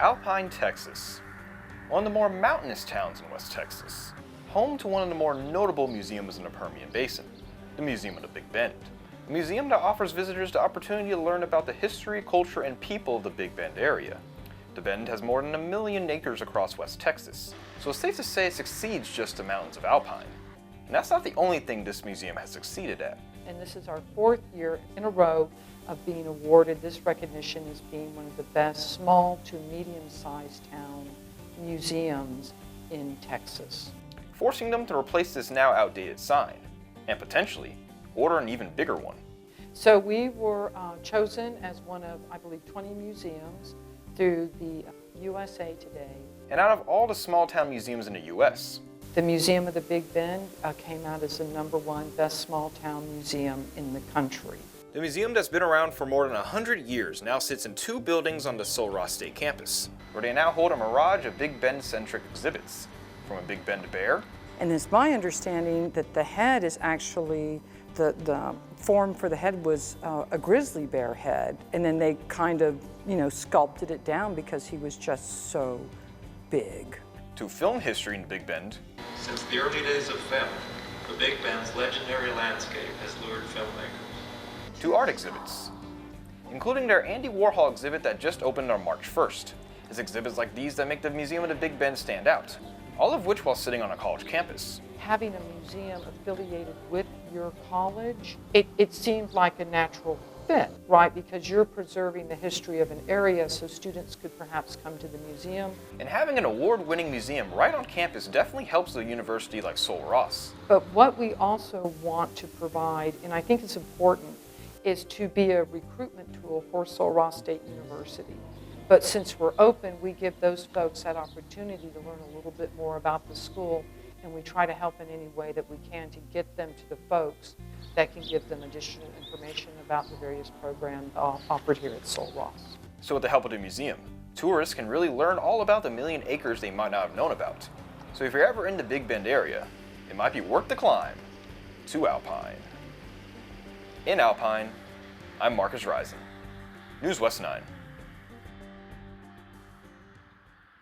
Alpine, Texas, one of the more mountainous towns in West Texas, home to one of the more notable museums in the Permian Basin, the Museum of the Big Bend. A museum that offers visitors the opportunity to learn about the history, culture, and people of the Big Bend area. The Bend has more than 1 million acres across West Texas, so it's safe to say it exceeds just the mountains of Alpine. And that's not the only thing this museum has succeeded at. And this is our 4th year in a row of being awarded this recognition as being one of the best small to medium-sized town museums in Texas. Forcing them to replace this now outdated sign, and potentially order an even bigger one. So we were chosen as one of, I believe, 20 museums through the USA Today. And out of all the small town museums in the US, the Museum of the Big Bend came out as the #1 best small town museum in the country. The museum that's been around for more than 100 years now sits in 2 buildings on the Sul Ross State campus, where they now hold a mirage of Big Bend-centric exhibits, from a Big Bend bear. And it's my understanding that the head is actually, the form for the head was a grizzly bear head, and then they kind of, sculpted it down because he was just so big. To film history in Big Bend. Since the early days of film, the Big Bend's legendary landscape has lured filmmakers. To art exhibits, including their Andy Warhol exhibit that just opened on March 1st. It's exhibits like these that make the Museum of the Big Bend stand out, all of which while sitting on a college campus. Having a museum affiliated with your college, it seemed like a natural fit, right? Because you're preserving the history of an area so students could perhaps come to the museum. And having an award-winning museum right on campus definitely helps a university like Sul Ross. But what we also want to provide, and I think it's important, is to be a recruitment tool for Sul Ross State University. But since we're open, we give those folks that opportunity to learn a little bit more about the school, and we try to help in any way that we can to get them to the folks that can give them additional information about the various programs offered here at Sul Ross. So with the help of the museum, tourists can really learn all about the 1 million acres they might not have known about. So if you're ever in the Big Bend area, it might be worth the climb to Alpine. In Alpine, I'm Marcus Risen, News West 9.